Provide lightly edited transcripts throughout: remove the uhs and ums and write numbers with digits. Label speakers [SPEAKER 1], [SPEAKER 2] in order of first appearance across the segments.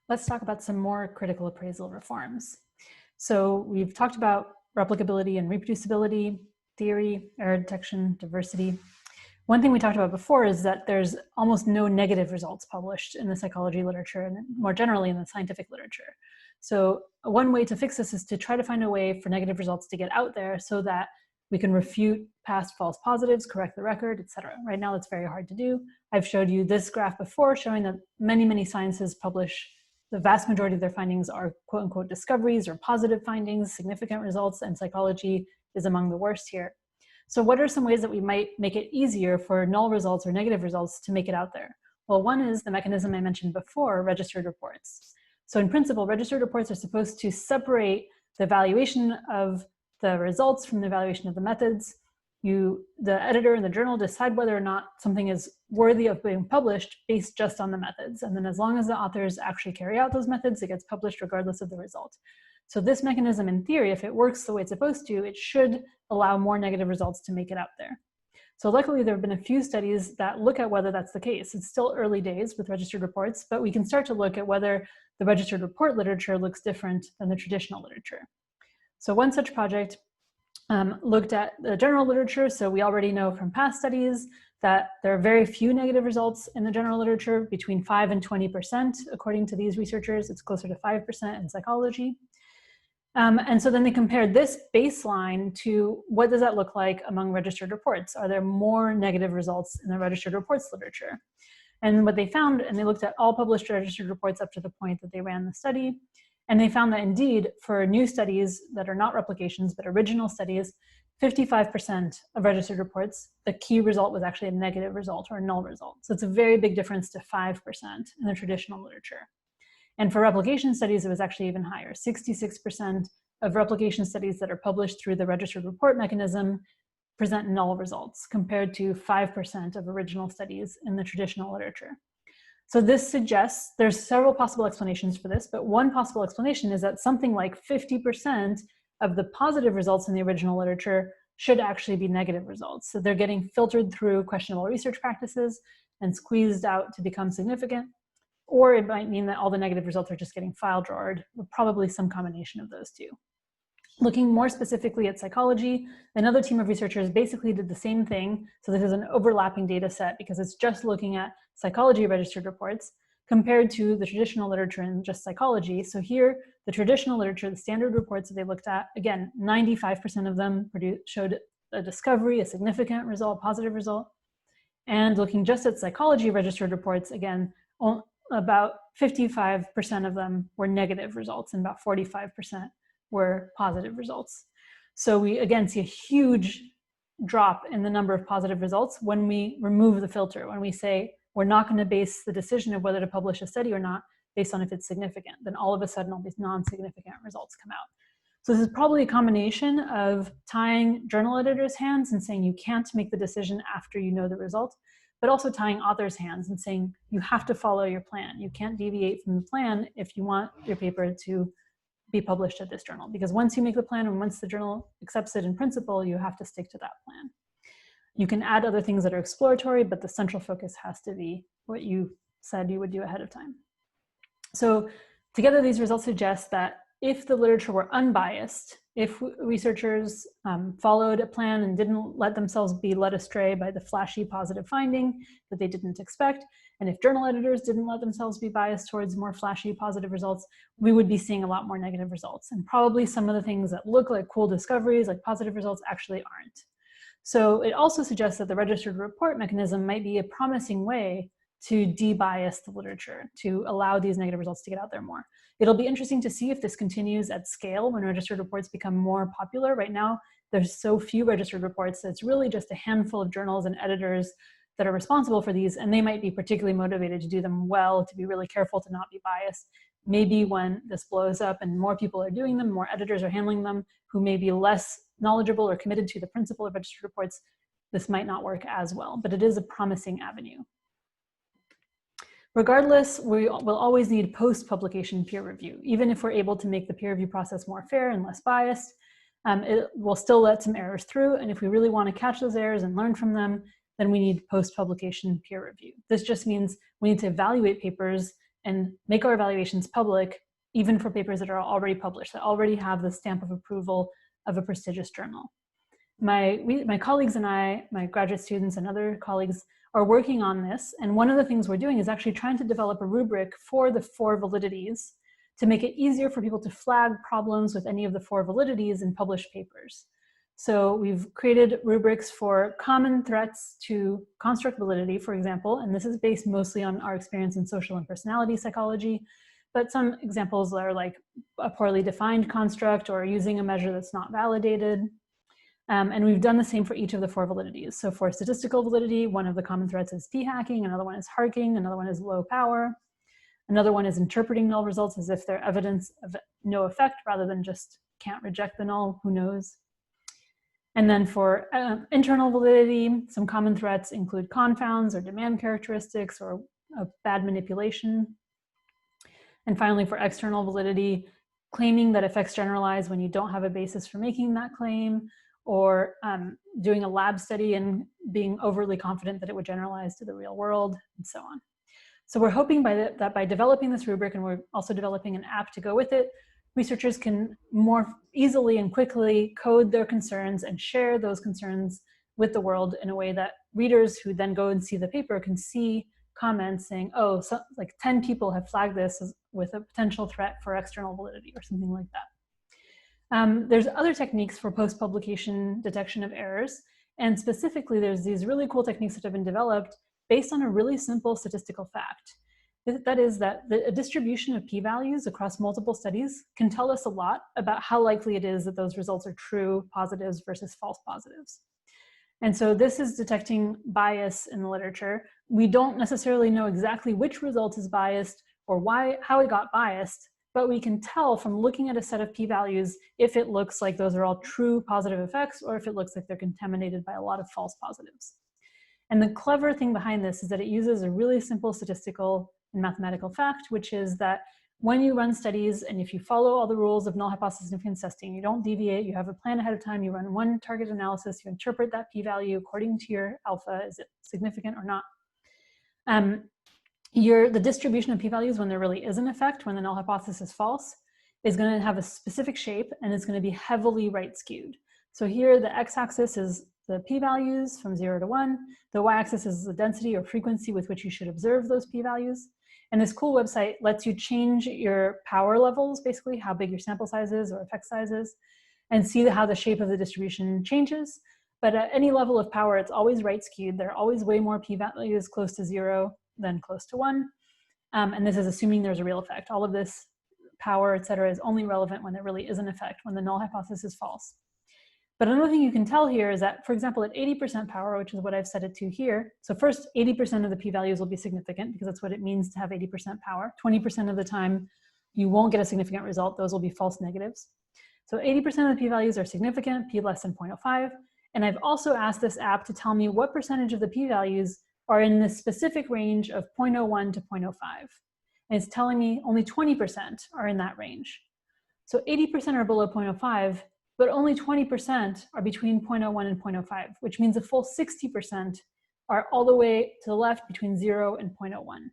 [SPEAKER 1] Let's talk about some more critical appraisal reforms. So we've talked about replicability and reproducibility, theory, error detection, diversity. One thing we talked about before is that there's almost no negative results published in the psychology literature and more generally in the scientific literature. So one way to fix this is to try to find a way for negative results to get out there so that we can refute past false positives, correct the record, etc. Right now, it's very hard to do. I've showed you this graph before showing that many sciences publish the vast majority of their findings are quote unquote discoveries or positive findings, significant results, and psychology is among the worst here. So what are some ways that we might make it easier for null results or negative results to make it out there? Well, one is the mechanism I mentioned before, registered reports. So in principle, registered reports are supposed to separate the evaluation of the results from the evaluation of the methods. The editor and the journal decide whether or not something is worthy of being published based just on the methods. And then as long as the authors actually carry out those methods, it gets published regardless of the result. So this mechanism, in theory, if it works the way it's supposed to, it should allow more negative results to make it out there. So luckily, there have been a few studies that look at whether that's the case. It's still early days with registered reports, but we can start to look at whether the registered report literature looks different than the traditional literature. So one such project looked at the general literature. So we already know from past studies that there are very few negative results in the general literature, between 5 and 20%, according to these researchers. It's closer to 5% in psychology. And so then they compared this baseline to what does that look like among registered reports? Are there more negative results in the registered reports literature? And what they found, and they looked at all published registered reports up to the point that they ran the study, and they found that indeed, for new studies that are not replications, but original studies, 55% of registered reports, the key result was actually a negative result or a null result. So it's a very big difference to 5% in the traditional literature. And for replication studies, it was actually even higher. 66% of replication studies that are published through the registered report mechanism present null results, compared to 5% of original studies in the traditional literature. So this suggests there's several possible explanations for this, but one possible explanation is that something like 50% of the positive results in the original literature should actually be negative results. So they're getting filtered through questionable research practices and squeezed out to become significant. Or it might mean that all the negative results are just getting file drawered, or probably some combination of those two. Looking more specifically at psychology, another team of researchers basically did the same thing. So this is an overlapping data set because it's just looking at psychology registered reports compared to the traditional literature in just psychology. So here, the traditional literature, the standard reports that they looked at, again, 95% of them showed a discovery, a significant result, positive result. And looking just at psychology registered reports, again, about 55% of them were negative results and about 45% were positive results. So we again see a huge drop in the number of positive results when we remove the filter, when we say we're not going to base the decision of whether to publish a study or not based on if it's significant. Then all of a sudden all these non-significant results come out. So this is probably a combination of tying journal editors' hands and saying you can't make the decision after you know the result, but also tying authors' hands and saying you have to follow your plan. You can't deviate from the plan if you want your paper to be published at this journal, because once you make the plan and once the journal accepts it in principle, you have to stick to that plan. You can add other things that are exploratory, but the central focus has to be what you said you would do ahead of time. So together, these results suggest that if the literature were unbiased, if researchers followed a plan and didn't let themselves be led astray by the flashy positive finding that they didn't expect, and if journal editors didn't let themselves be biased towards more flashy positive results, we would be seeing a lot more negative results. And probably some of the things that look like cool discoveries, like positive results, actually aren't. So it also suggests that the registered report mechanism might be a promising way to de-bias the literature, to allow these negative results to get out there more. It'll be interesting to see if this continues at scale when registered reports become more popular. Right now, there's so few registered reports that it's really just a handful of journals and editors that are responsible for these, and they might be particularly motivated to do them well, to be really careful to not be biased. Maybe when this blows up and more people are doing them, more editors are handling them, who may be less knowledgeable or committed to the principle of registered reports, this might not work as well, but it is a promising avenue. Regardless, we will always need post-publication peer review. Even if we're able to make the peer review process more fair and less biased, it will still let some errors through. And if we really want to catch those errors and learn from them, then we need post-publication peer review. This just means we need to evaluate papers and make our evaluations public, even for papers that are already published, that already have the stamp of approval of a prestigious journal. My colleagues and I, my graduate students and other colleagues, are working on this. And one of the things we're doing is actually trying to develop a rubric for the 4 validities to make it easier for people to flag problems with any of the 4 validities in published papers. So we've created rubrics for common threats to construct validity, for example, and this is based mostly on our experience in social and personality psychology. But some examples are like a poorly defined construct or using a measure that's not validated. And we've done the same for each of the 4 validities. So for statistical validity, one of the common threats is p-hacking, another one is harking, another one is low power. Another one is interpreting null results as if they're evidence of no effect rather than just can't reject the null, who knows. And then for internal validity, some common threats include confounds or demand characteristics or bad manipulation. And finally, for external validity, claiming that effects generalize when you don't have a basis for making that claim, or doing a lab study and being overly confident that it would generalize to the real world, and so on. So we're hoping that by developing this rubric, and we're also developing an app to go with it, researchers can more easily and quickly code their concerns and share those concerns with the world in a way that readers who then go and see the paper can see comments saying, oh, so, like 10 people have flagged this as, with a potential threat for external validity or something like that. There's other techniques for post-publication detection of errors. And specifically, there's these really cool techniques that have been developed based on a really simple statistical fact. That is that a distribution of p-values across multiple studies can tell us a lot about how likely it is that those results are true positives versus false positives. And so this is detecting bias in the literature. We don't necessarily know exactly which result is biased or how it got biased, but we can tell from looking at a set of p-values if it looks like those are all true positive effects or if it looks like they're contaminated by a lot of false positives. And the clever thing behind this is that it uses a really simple statistical and mathematical fact, which is that when you run studies and if you follow all the rules of null hypothesis significance testing, you don't deviate, you have a plan ahead of time, you run one target analysis, you interpret that p-value according to your alpha, is it significant or not? The distribution of p-values when there really is an effect, when the null hypothesis is false, is going to have a specific shape and it's going to be heavily right skewed. So here the x-axis is the p-values from 0 to 1. The y-axis is the density or frequency with which you should observe those p-values. And this cool website lets you change your power levels, basically how big your sample size is or effect size is, and see how the shape of the distribution changes. But at any level of power, it's always right skewed. There are always way more p-values close to 0 than close to 1. And this is assuming there's a real effect. All of this power, et cetera, is only relevant when there really is an effect, when the null hypothesis is false. But another thing you can tell here is that, for example, at 80% power, which is what I've set it to here, so first 80% of the p-values will be significant because that's what it means to have 80% power. 20% of the time, you won't get a significant result. Those will be false negatives. So 80% of the p-values are significant, p less than 0.05. And I've also asked this app to tell me what percentage of the p-values are in this specific range of 0.01 to 0.05. And it's telling me only 20% are in that range. So 80% are below 0.05, but only 20% are between 0.01 and 0.05, which means a full 60% are all the way to the left between 0 and 0.01.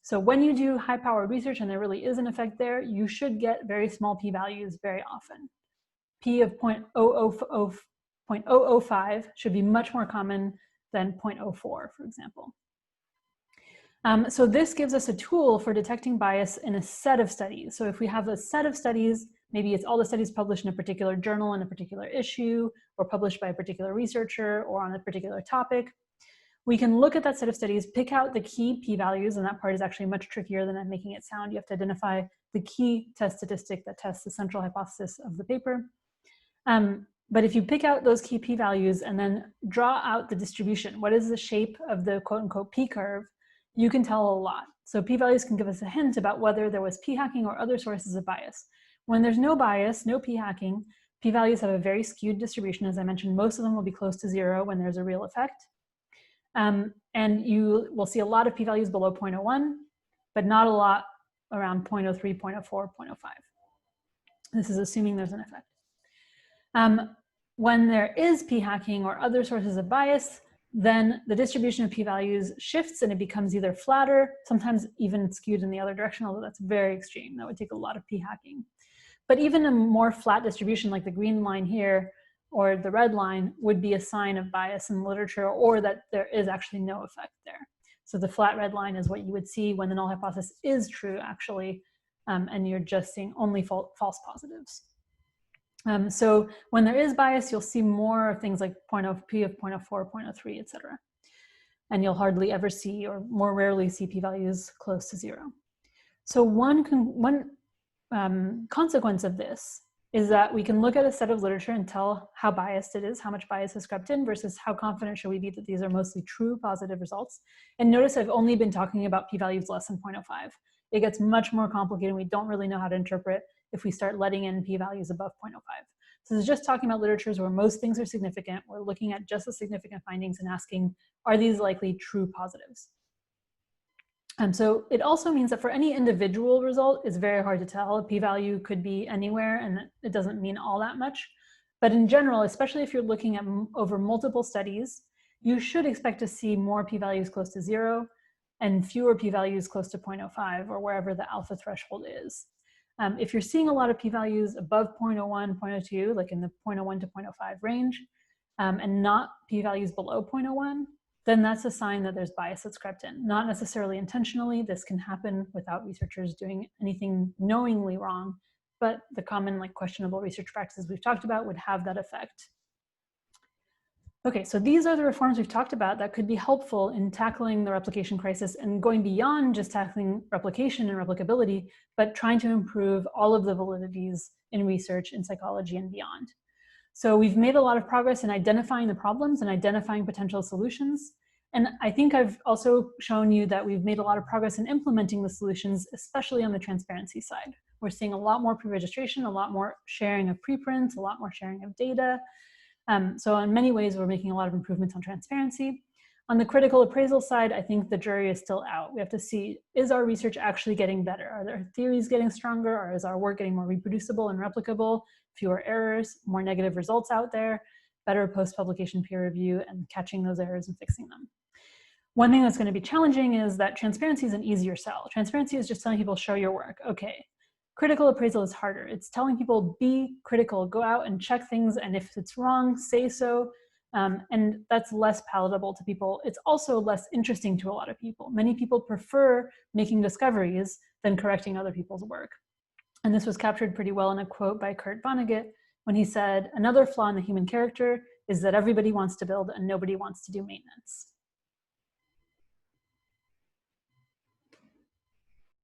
[SPEAKER 1] So when you do high-powered research and there really is an effect there, you should get very small p-values very often. P of 0.005 should be much more common than 0.04, for example. So this gives us a tool for detecting bias in a set of studies. So if we have a set of studies, maybe it's all the studies published in a particular journal in a particular issue, or published by a particular researcher, or on a particular topic, we can look at that set of studies, pick out the key p-values, and that part is actually much trickier than I'm making it sound. You have to identify the key test statistic that tests the central hypothesis of the paper. But if you pick out those key p-values and then draw out the distribution, what is the shape of the quote-unquote p-curve, you can tell a lot. So p-values can give us a hint about whether there was p-hacking or other sources of bias. When there's no bias, no p-hacking, p-values have a very skewed distribution. As I mentioned, most of them will be close to 0 when there's a real effect. And you will see a lot of p-values below 0.01, but not a lot around 0.03, 0.04, 0.05. This is assuming there's an effect. When there is p-hacking or other sources of bias, then the distribution of p-values shifts and it becomes either flatter, sometimes even skewed in the other direction, although that's very extreme. That would take a lot of p-hacking. But even a more flat distribution like the green line here or the red line would be a sign of bias in the literature, or that there is actually no effect there. So the flat red line is what you would see when the null hypothesis is true, actually, and you're just seeing only false positives. So when there is bias, you'll see more things like p of 0.04, 0.03, et cetera. And you'll hardly ever see, or more rarely see, p-values close to 0. So one consequence of this is that we can look at a set of literature and tell how biased it is, how much bias has crept in, versus how confident should we be that these are mostly true positive results. And notice I've only been talking about p-values less than 0.05. It gets much more complicated. We don't really know how to interpret if we start letting in p-values above 0.05. So this is just talking about literatures where most things are significant. We're looking at just the significant findings and asking, are these likely true positives? So it also means that for any individual result, it's very hard to tell. A p-value could be anywhere and it doesn't mean all that much. But in general, especially if you're looking at over multiple studies, you should expect to see more p-values close to 0 and fewer p-values close to 0.05 or wherever the alpha threshold is. If you're seeing a lot of p-values above 0.01, 0.02, like in the 0.01 to 0.05 range, and not p-values below 0.01, then that's a sign that there's bias that's crept in. Not necessarily intentionally. This can happen without researchers doing anything knowingly wrong, but the common questionable research practices we've talked about would have that effect. Okay, so these are the reforms we've talked about that could be helpful in tackling the replication crisis and going beyond just tackling replication and replicability, but trying to improve all of the validities in research, in psychology, and beyond. So we've made a lot of progress in identifying the problems and identifying potential solutions. And I think I've also shown you that we've made a lot of progress in implementing the solutions, especially on the transparency side. We're seeing a lot more pre-registration, a lot more sharing of preprints, a lot more sharing of data. So in many ways, we're making a lot of improvements on transparency. On the critical appraisal side, I think the jury is still out. We have to see, is our research actually getting better? Are there theories getting stronger? Or is our work getting more reproducible and replicable? Fewer errors, more negative results out there, better post-publication peer review, and catching those errors and fixing them. One thing that's going to be challenging is that transparency is an easier sell. Transparency is just telling people, show your work. Okay. Critical appraisal is harder. It's telling people, be critical, go out and check things, and if it's wrong, say so. And that's less palatable to people. It's also less interesting to a lot of people. Many people prefer making discoveries than correcting other people's work. And this was captured pretty well in a quote by Kurt Vonnegut when he said, "Another flaw in the human character is that everybody wants to build and nobody wants to do maintenance."